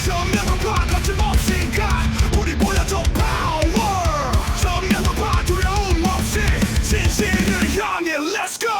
정면 돌파 거침없이 가 우리 보여줘 파워 정면 돌파 두려움 없이 진실을 향해 Let's go.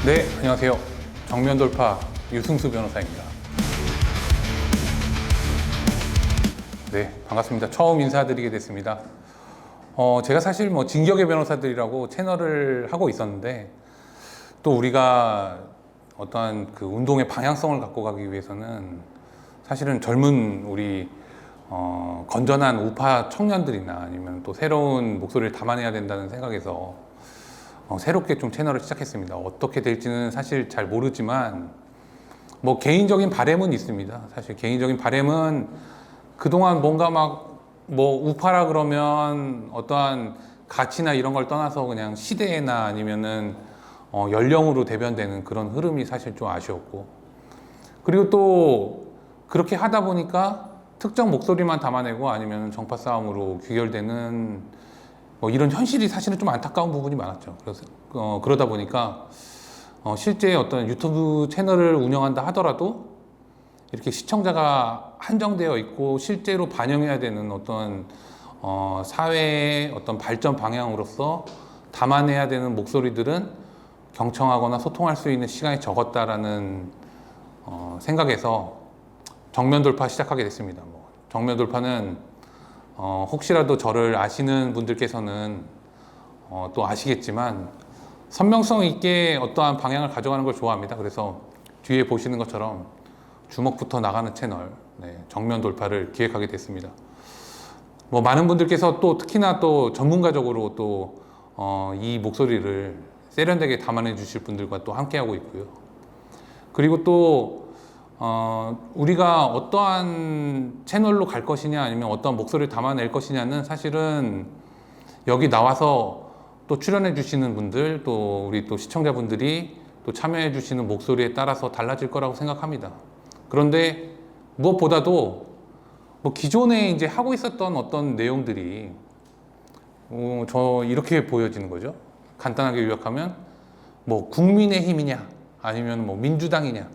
네, 안녕하세요. 정면 돌파 유승수 변호사입니다. 네, 반갑습니다. 처음 인사드리게 됐습니다. 제가 사실 뭐 진격의 변호사들이라고 채널을 하고 있었는데 또 우리가 어떠한 그 운동의 방향성을 갖고 가기 위해서는 사실은 젊은 우리 건전한 우파 청년들이나 아니면 또 새로운 목소리를 담아내야 된다는 생각에서 새롭게 좀 채널을 시작했습니다. 어떻게 될지는 사실 잘 모르지만 뭐 개인적인 바람은 있습니다. 사실 개인적인 바람은 그동안 뭔가 막 뭐 우파라 그러면 어떠한 가치나 이런 걸 떠나서 그냥 시대나 아니면은 연령으로 대변되는 그런 흐름이 사실 좀 아쉬웠고, 그리고 또 그렇게 하다 보니까 특정 목소리만 담아내고 아니면 정파 싸움으로 귀결되는 이런 현실이 사실은 좀 안타까운 부분이 많았죠. 그래서 그러다 보니까 실제 어떤 유튜브 채널을 운영한다 하더라도 이렇게 시청자가 한정되어 있고 실제로 반영해야 되는 어떤 사회의 어떤 발전 방향으로서 담아내야 되는 목소리들은 경청하거나 소통할 수 있는 시간이 적었다라는 생각에서 정면 돌파 시작하게 됐습니다. 정면 돌파는 혹시라도 저를 아시는 분들께서는 또 아시겠지만 선명성 있게 어떠한 방향을 가져가는 걸 좋아합니다. 그래서 뒤에 보시는 것처럼 주먹부터 나가는 채널, 정면 돌파를 기획하게 됐습니다. 많은 분들께서 또 특히나 또 전문가적으로 또 이 목소리를 세련되게 담아내 주실 분들과 또 함께하고 있고요. 그리고 또 우리가 어떠한 채널로 갈 것이냐 아니면 어떠한 목소리를 담아낼 것이냐는 사실은 여기 나와서 또 출연해 주시는 분들, 또 우리 또 시청자분들이 또 참여해 주시는 목소리에 따라서 달라질 거라고 생각합니다. 그런데 무엇보다도 기존에 이제 하고 있었던 어떤 내용들이 저 이렇게 보여지는 거죠. 간단하게 요약하면 국민의힘이냐 아니면 민주당이냐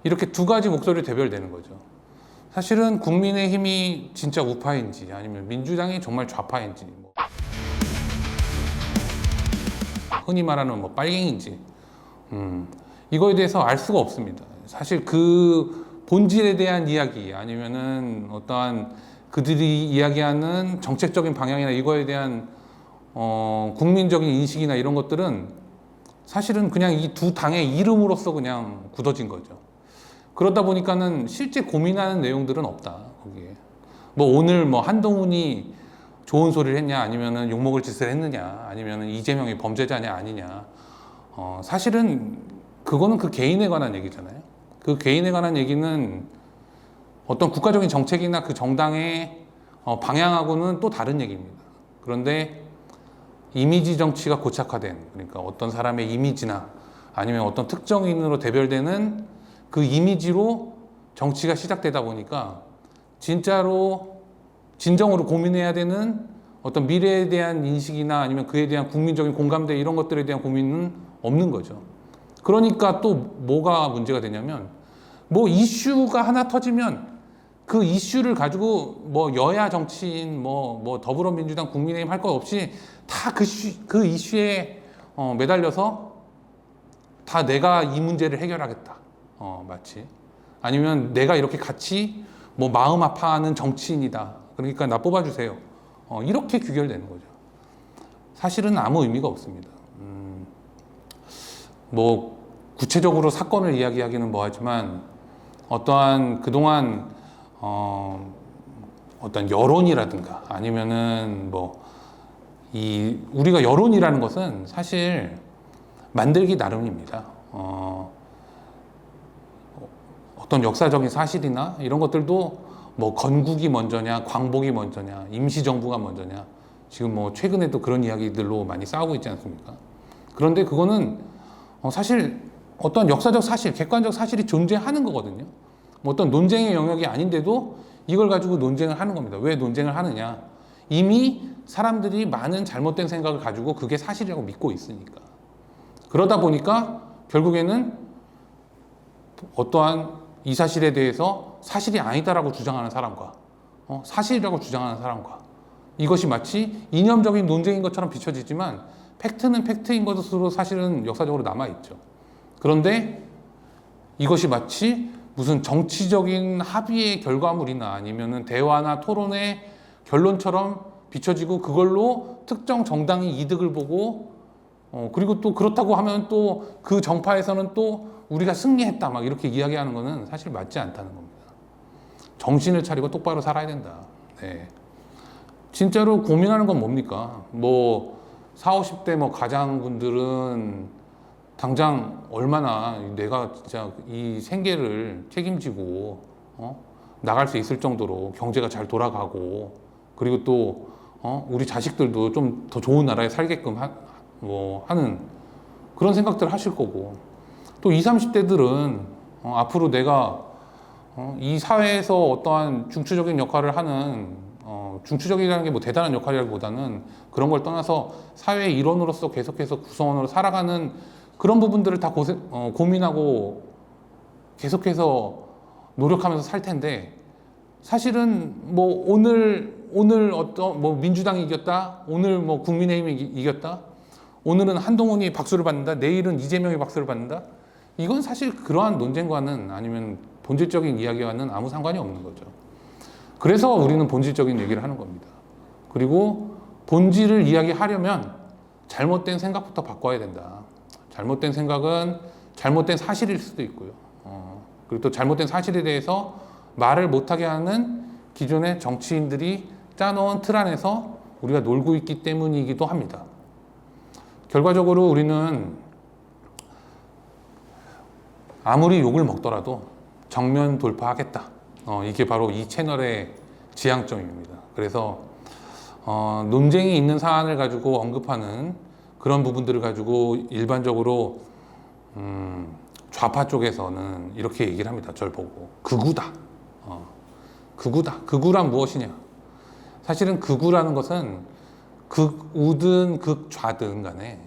이렇게 두 가지 목소리로 대별되는 거죠. 사실은 국민의힘이 진짜 우파인지 아니면 민주당이 정말 좌파인지 흔히 말하는 빨갱인지 이거에 대해서 알 수가 없습니다. 사실 그 본질에 대한 이야기 아니면은 어떠한 그들이 이야기하는 정책적인 방향이나 이거에 대한 국민적인 인식이나 이런 것들은 사실은 그냥 이 두 당의 이름으로서 그냥 굳어진 거죠. 그러다 보니까는 실제 고민하는 내용들은 없다. 거기에 오늘 한동훈이 좋은 소리를 했냐 아니면은 욕먹을 짓을 했느냐 아니면은 이재명이 범죄자냐 아니냐 사실은 그거는 그 개인에 관한 얘기잖아요. 그 개인에 관한 얘기는 어떤 국가적인 정책이나 그 정당의 방향하고는 또 다른 얘기입니다. 그런데 이미지 정치가 고착화된, 그러니까 어떤 사람의 이미지나 아니면 어떤 특정인으로 대별되는 그 이미지로 정치가 시작되다 보니까 진짜로 진정으로 고민해야 되는 어떤 미래에 대한 인식이나 아니면 그에 대한 국민적인 공감대 이런 것들에 대한 고민은 없는 거죠. 그러니까 또 뭐가 문제가 되냐면 이슈가 하나 터지면 그 이슈를 가지고 여야 정치인 더불어민주당 국민의힘 할 것 없이 다 그 이슈에 매달려서 다 내가 이 문제를 해결하겠다 마치 아니면 내가 이렇게 같이 마음 아파하는 정치인이다 그러니까 나 뽑아주세요 이렇게 귀결되는 거죠. 사실은 아무 의미가 없습니다. 구체적으로 사건을 이야기하기는 뭐하지만 어떠한 그동안 어떤 여론이라든가 아니면은 우리가 여론이라는 것은 사실 만들기 나름입니다. 어떤 역사적인 사실이나 이런 것들도 건국이 먼저냐 광복이 먼저냐 임시정부가 먼저냐 지금 최근에도 그런 이야기들로 많이 싸우고 있지 않습니까? 그런데 그거는 사실 어떤 역사적 사실, 객관적 사실이 존재하는 거거든요. 어떤 논쟁의 영역이 아닌데도 이걸 가지고 논쟁을 하는 겁니다. 왜 논쟁을 하느냐? 이미 사람들이 많은 잘못된 생각을 가지고 그게 사실이라고 믿고 있으니까. 그러다 보니까 결국에는 어떠한 이 사실에 대해서 사실이 아니다라고 주장하는 사람과 사실이라고 주장하는 사람과 이것이 마치 이념적인 논쟁인 것처럼 비춰지지만 팩트는 팩트인 것으로 사실은 역사적으로 남아있죠. 그런데 이것이 마치 무슨 정치적인 합의의 결과물이나 아니면은 대화나 토론의 결론처럼 비춰지고 그걸로 특정 정당이 이득을 보고 그리고 또 그렇다고 하면 또 그 정파에서는 또 우리가 승리했다 막 이렇게 이야기하는 거는 사실 맞지 않다는 겁니다. 정신을 차리고 똑바로 살아야 된다. 네. 진짜로 고민하는 건 뭡니까? 뭐 40, 50대 뭐 가장분들은 당장 얼마나 내가 진짜 이 생계를 책임지고 나갈 수 있을 정도로 경제가 잘 돌아가고 그리고 또 우리 자식들도 좀 더 좋은 나라에 살게끔 하는 그런 생각들을 하실 거고 또 20, 30대들은 앞으로 내가 이 사회에서 어떠한 중추적인 역할을 하는 중추적이라는 게 뭐 대단한 역할이라기보다는 그런 걸 떠나서 사회의 일원으로서 계속해서 구성원으로 살아가는 그런 부분들을 다 고민하고 계속해서 노력하면서 살 텐데 사실은 뭐 오늘 어떤 뭐 민주당이 이겼다, 오늘 뭐 국민의힘이 이겼다, 오늘은 한동훈이 박수를 받는다, 내일은 이재명이 박수를 받는다. 이건 사실 그러한 논쟁과는 아니면 본질적인 이야기와는 아무 상관이 없는 거죠. 그래서 우리는 본질적인 얘기를 하는 겁니다. 그리고 본질을 이야기하려면 잘못된 생각부터 바꿔야 된다. 잘못된 생각은 잘못된 사실일 수도 있고요. 그리고 또 잘못된 사실에 대해서 말을 못하게 하는 기존의 정치인들이 짜놓은 틀 안에서 우리가 놀고 있기 때문이기도 합니다. 결과적으로 우리는 아무리 욕을 먹더라도 정면 돌파하겠다. 이게 바로 이 채널의 지향점입니다. 그래서 논쟁이 있는 사안을 가지고 언급하는 그런 부분들을 가지고 일반적으로 좌파 쪽에서는 이렇게 얘기를 합니다. 절 보고 극우다. 극우다. 극우란 무엇이냐? 사실은 극우라는 것은 극우든 극좌든 간에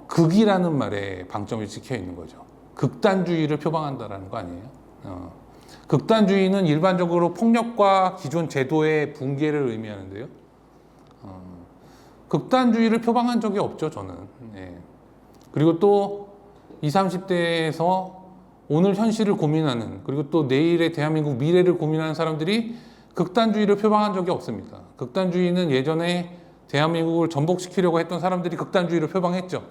극이라는 말에 방점이 찍혀 있는 거죠. 극단주의를 표방한다라는 거 아니에요? 극단주의는 일반적으로 폭력과 기존 제도의 붕괴를 의미하는데요. 극단주의를 표방한 적이 없죠, 저는. 예. 그리고 또 20, 30대에서 오늘 현실을 고민하는 그리고 또 내일의 대한민국 미래를 고민하는 사람들이 극단주의를 표방한 적이 없습니다. 극단주의는 예전에 대한민국을 전복시키려고 했던 사람들이 극단주의를 표방했죠.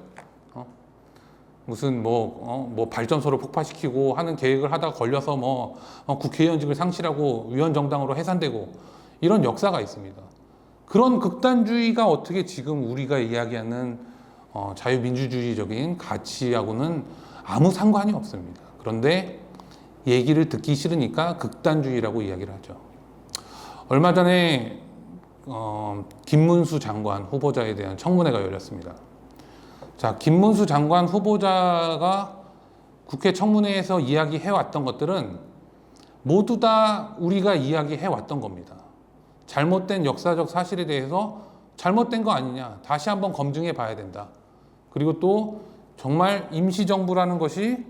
무슨 뭐 발전소를 폭파시키고 하는 계획을 하다가 걸려서 국회의원직을 상실하고 위원정당으로 해산되고 이런 역사가 있습니다. 그런 극단주의가 어떻게 지금 우리가 이야기하는 자유민주주의적인 가치하고는 아무 상관이 없습니다. 그런데 얘기를 듣기 싫으니까 극단주의라고 이야기를 하죠. 얼마 전에 김문수 장관 후보자에 대한 청문회가 열렸습니다. 자, 김문수 장관 후보자가 국회 청문회에서 이야기해왔던 것들은 모두 다 우리가 이야기해왔던 겁니다. 잘못된 역사적 사실에 대해서 잘못된 거 아니냐, 다시 한번 검증해 봐야 된다. 그리고 또 정말 임시정부라는 것이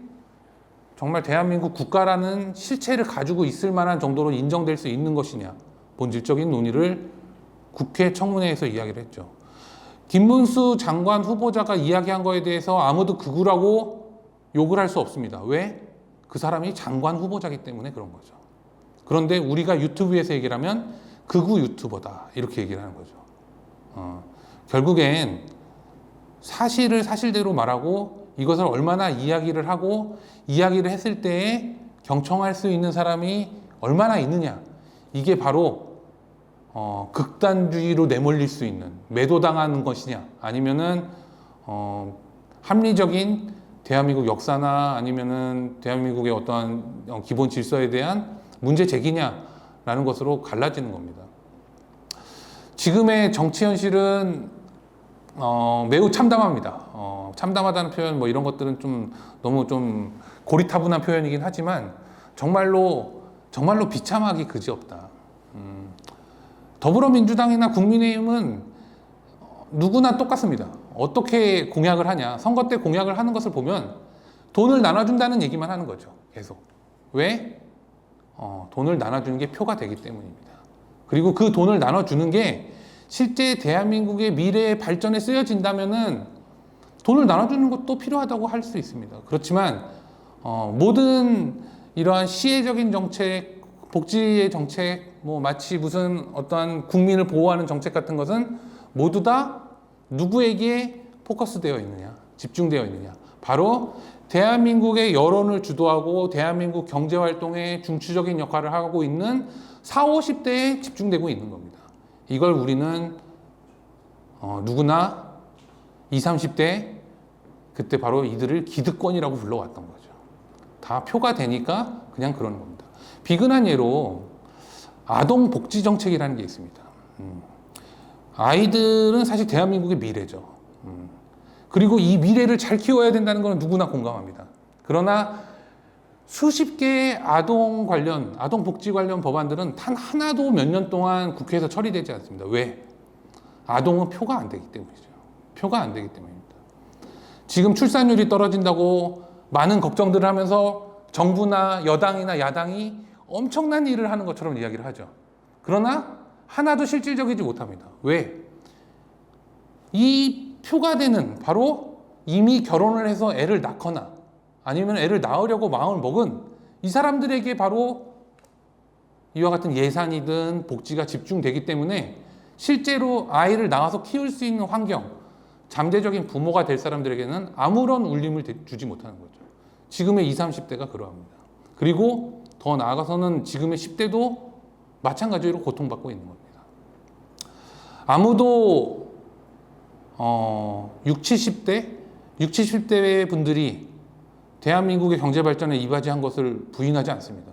정말 대한민국 국가라는 실체를 가지고 있을 만한 정도로 인정될 수 있는 것이냐, 본질적인 논의를 국회 청문회에서 이야기를 했죠. 김문수 장관 후보자가 이야기한 거에 대해서 아무도 극우라고 욕을 할 수 없습니다. 왜? 그 사람이 장관 후보자이기 때문에 그런 거죠. 그런데 우리가 유튜브에서 얘기를 하면 극우 유튜버다 이렇게 얘기를 하는 거죠. 결국엔 사실을 사실대로 말하고 이것을 얼마나 이야기를 하고 이야기를 했을 때에 경청할 수 있는 사람이 얼마나 있느냐, 이게 바로 극단주의로 내몰릴 수 있는, 매도당하는 것이냐, 아니면은 합리적인 대한민국 역사나 아니면은 대한민국의 어떠한 기본 질서에 대한 문제 제기냐라는 것으로 갈라지는 겁니다. 지금의 정치 현실은 매우 참담합니다. 참담하다는 표현 이런 것들은 좀 너무 좀 고리타분한 표현이긴 하지만 정말로 비참하기 그지없다. 더불어민주당이나 국민의힘은 누구나 똑같습니다. 어떻게 공약을 하냐, 선거 때 공약을 하는 것을 보면 돈을 나눠준다는 얘기만 하는 거죠. 계속 왜? 돈을 나눠주는 게 표가 되기 때문입니다. 그리고 그 돈을 나눠주는 게 실제 대한민국의 미래의 발전에 쓰여진다면은 돈을 나눠주는 것도 필요하다고 할 수 있습니다. 그렇지만 모든 이러한 시혜적인 정책, 복지의 정책, 뭐 마치 무슨 어떠한 국민을 보호하는 정책 같은 것은 모두 다 누구에게 포커스되어 있느냐, 집중되어 있느냐. 바로 대한민국의 여론을 주도하고 대한민국 경제활동에 중추적인 역할을 하고 있는 40, 50대에 집중되고 있는 겁니다. 이걸 우리는 누구나 20, 30대 그때 바로 이들을 기득권이라고 불러왔던 거죠. 다 표가 되니까 그냥 그러는 겁니다. 비근한 예로 아동복지정책이라는 게 있습니다. 아이들은 사실 대한민국의 미래죠. 그리고 이 미래를 잘 키워야 된다는 것은 누구나 공감합니다. 그러나 수십 개의 아동 복지 관련 법안들은 단 하나도 몇 년 동안 국회에서 처리되지 않습니다. 왜? 아동은 표가 안 되기 때문이죠. 표가 안 되기 때문입니다. 지금 출산율이 떨어진다고 많은 걱정들을 하면서 정부나 여당이나 야당이 엄청난 일을 하는 것처럼 이야기를 하죠. 그러나 하나도 실질적이지 못합니다. 왜? 이 표가 되는 바로 이미 결혼을 해서 애를 낳거나 아니면 애를 낳으려고 마음을 먹은 이 사람들에게 바로 이와 같은 예산이든 복지가 집중되기 때문에 실제로 아이를 낳아서 키울 수 있는 환경, 잠재적인 부모가 될 사람들에게는 아무런 울림을 주지 못하는 거죠. 지금의 20, 30대가 그러합니다. 그리고 더 나아가서는 지금의 10대도 마찬가지로 고통받고 있는 겁니다. 아무도 60, 70대 분들이 대한민국의 경제 발전에 이바지한 것을 부인하지 않습니다.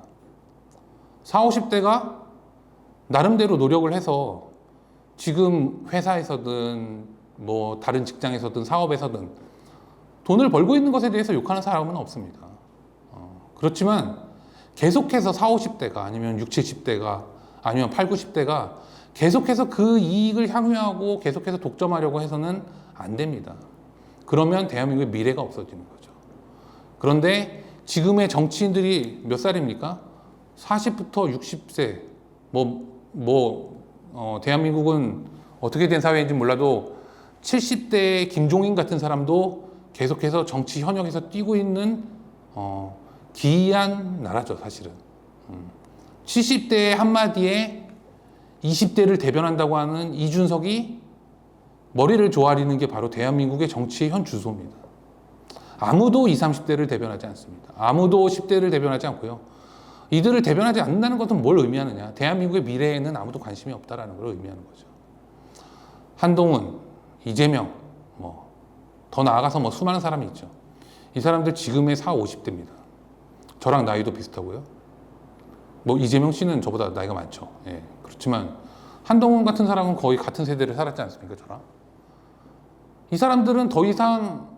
40, 50대가 나름대로 노력을 해서 지금 회사에서든 뭐 다른 직장에서든 사업에서든 돈을 벌고 있는 것에 대해서 욕하는 사람은 없습니다. 그렇지만 계속해서 40, 50대가 아니면 60, 70대가 아니면 80, 90대가 계속해서 그 이익을 향유하고 계속해서 독점하려고 해서는 안 됩니다. 그러면 대한민국의 미래가 없어지는 거죠. 그런데 지금의 정치인들이 몇 살입니까? 40부터 60세. 대한민국은 어떻게 된 사회인지 몰라도 70대의 김종인 같은 사람도 계속해서 정치 현역에서 뛰고 있는 기이한 나라죠, 사실은. 70대의 한마디에 20대를 대변한다고 하는 이준석이 머리를 조아리는 게 바로 대한민국의 정치의 현 주소입니다. 아무도 20, 30대를 대변하지 않습니다. 아무도 10대를 대변하지 않고요. 이들을 대변하지 않는다는 것은 뭘 의미하느냐? 대한민국의 미래에는 아무도 관심이 없다라는 걸 의미하는 거죠. 한동훈, 이재명, 더 나아가서 수많은 사람이 있죠. 이 사람들 지금의 40, 50대입니다. 저랑 나이도 비슷하고요. 이재명 씨는 저보다 나이가 많죠. 예, 그렇지만 한동훈 같은 사람은 거의 같은 세대를 살았지 않습니까, 저랑? 이 사람들은 더 이상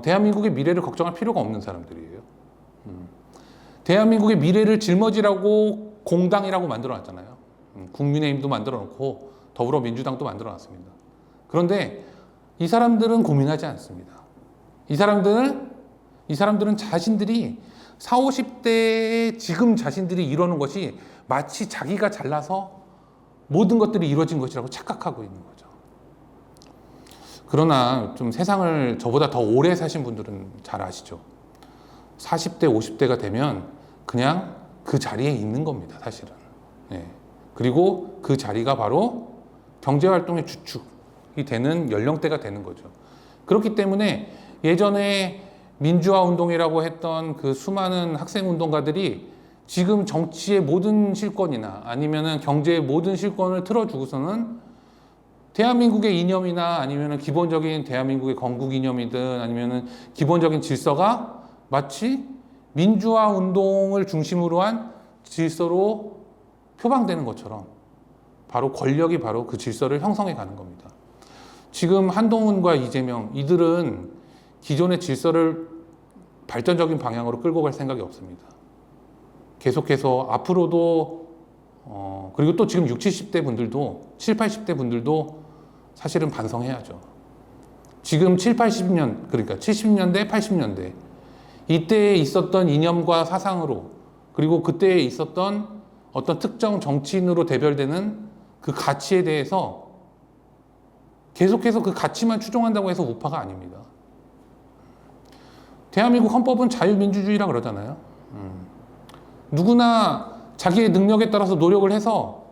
대한민국의 미래를 걱정할 필요가 없는 사람들이에요. 대한민국의 미래를 짊어지라고 공당이라고 만들어놨잖아요. 국민의힘도 만들어놓고 더불어민주당도 만들어놨습니다. 그런데 이 사람들은 고민하지 않습니다. 이 사람들은 자신들이 40, 50대의 지금 자신들이 이러는 것이 마치 자기가 잘나서 모든 것들이 이루어진 것이라고 착각하고 있는 거죠. 그러나 좀 세상을 저보다 더 오래 사신 분들은 잘 아시죠. 40대, 50대가 되면 그냥 그 자리에 있는 겁니다, 사실은. 네. 그리고 그 자리가 바로 경제활동의 주축이 되는 연령대가 되는 거죠. 그렇기 때문에 예전에 민주화 운동이라고 했던 그 수많은 학생 운동가들이 지금 정치의 모든 실권이나 아니면은 경제의 모든 실권을 틀어주고서는 대한민국의 이념이나 아니면은 기본적인 대한민국의 건국 이념이든 아니면은 기본적인 질서가 마치 민주화 운동을 중심으로 한 질서로 표방되는 것처럼 바로 권력이 바로 그 질서를 형성해 가는 겁니다. 지금 한동훈과 이재명 이들은 기존의 질서를 발전적인 방향으로 끌고 갈 생각이 없습니다. 계속해서 앞으로도 그리고 또 지금 60, 70대 분들도 7, 80대 분들도 사실은 반성해야죠. 지금 7, 80년 그러니까 70년대, 80년대 이때에 있었던 이념과 사상으로 그리고 그때에 있었던 어떤 특정 정치인으로 대별되는 그 가치에 대해서 계속해서 그 가치만 추종한다고 해서 우파가 아닙니다. 대한민국 헌법은 자유민주주의라 그러잖아요. 누구나 자기의 능력에 따라서 노력을 해서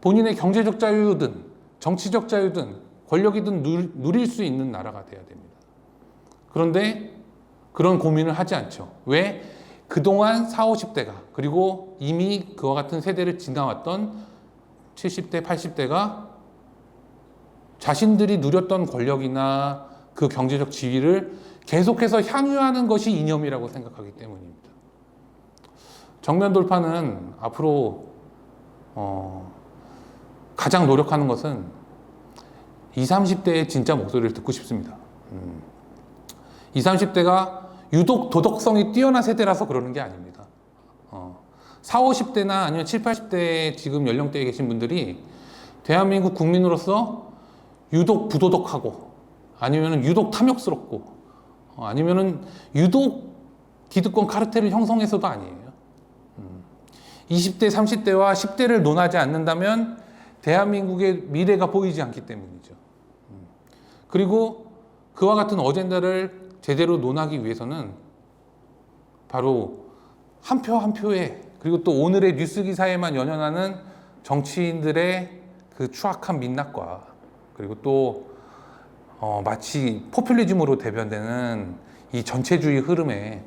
본인의 경제적 자유든 정치적 자유든 권력이든 누릴 수 있는 나라가 돼야 됩니다. 그런데 그런 고민을 하지 않죠. 왜? 그동안 40, 50대가 그리고 이미 그와 같은 세대를 지나왔던 70대, 80대가 자신들이 누렸던 권력이나 그 경제적 지위를 계속해서 향유하는 것이 이념이라고 생각하기 때문입니다. 정면 돌파는 앞으로 가장 노력하는 것은 20, 30대의 진짜 목소리를 듣고 싶습니다. 20, 30대가 유독 도덕성이 뛰어난 세대라서 그러는 게 아닙니다. 40, 50대나 아니면 70, 80대 지금 연령대에 계신 분들이 대한민국 국민으로서 유독 부도덕하고 아니면 유독 탐욕스럽고 아니면 유독 기득권 카르텔을 형성해서도 아니에요. 20대, 30대와 10대를 논하지 않는다면 대한민국의 미래가 보이지 않기 때문이죠. 그리고 그와 같은 어젠다를 제대로 논하기 위해서는 바로 한 표 한 표에 그리고 또 오늘의 뉴스 기사에만 연연하는 정치인들의 그 추악한 민낯과 그리고 또 마치 포퓰리즘으로 대변되는 이 전체주의 흐름에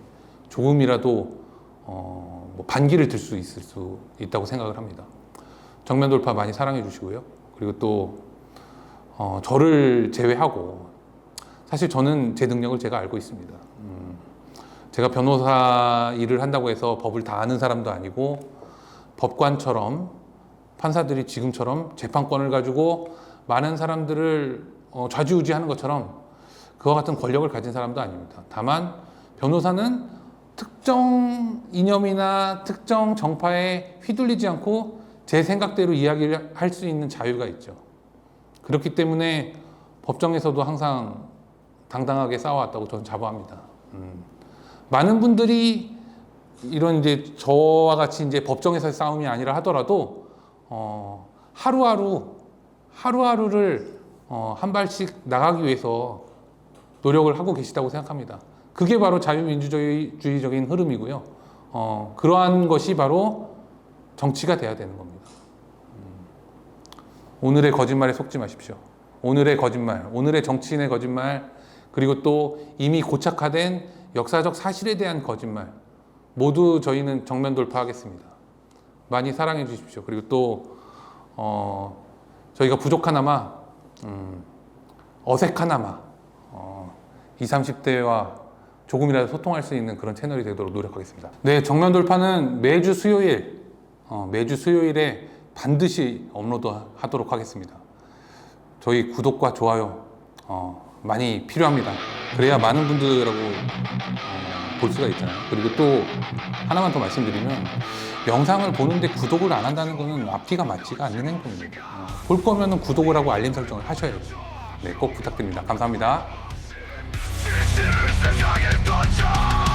조금이라도 뭐 반기를 들 수 있을 수 있다고 생각을 합니다. 정면 돌파 많이 사랑해 주시고요. 그리고 또 저를 제외하고 사실 저는 제 능력을 제가 알고 있습니다. 제가 변호사 일을 한다고 해서 법을 다 아는 사람도 아니고 법관처럼 판사들이 지금처럼 재판권을 가지고 많은 사람들을 좌지우지하는 것처럼 그와 같은 권력을 가진 사람도 아닙니다. 다만 변호사는 특정 이념이나 특정 정파에 휘둘리지 않고 제 생각대로 이야기를 할 수 있는 자유가 있죠. 그렇기 때문에 법정에서도 항상 당당하게 싸워왔다고 저는 자부합니다. 많은 분들이 이런 이제 저와 같이 이제 법정에서의 싸움이 아니라 하더라도 하루하루를 한 발씩 나가기 위해서 노력을 하고 계시다고 생각합니다. 그게 바로 자유민주주의적인 흐름이고요. 그러한 것이 바로 정치가 돼야 되는 겁니다. 오늘의 거짓말에 속지 마십시오. 오늘의 거짓말, 오늘의 정치인의 거짓말, 그리고 또 이미 고착화된 역사적 사실에 대한 거짓말 모두 저희는 정면 돌파하겠습니다. 많이 사랑해 주십시오. 그리고 또 저희가 부족하나마 어색하나마 20, 30대와 조금이라도 소통할 수 있는 그런 채널이 되도록 노력하겠습니다. 네, 정면 돌파는 매주 수요일에 반드시 업로드하도록 하겠습니다. 저희 구독과 좋아요 많이 필요합니다. 그래야 많은 분들하고 볼 수가 있잖아요. 그리고 또 하나만 더 말씀드리면 영상을 보는데 구독을 안 한다는 것은 앞뒤가 맞지가 않는 행동입니다. 볼 거면 구독을 하고 알림 설정을 하셔야죠. 네, 꼭 부탁드립니다. 감사합니다. 세상의 거쳐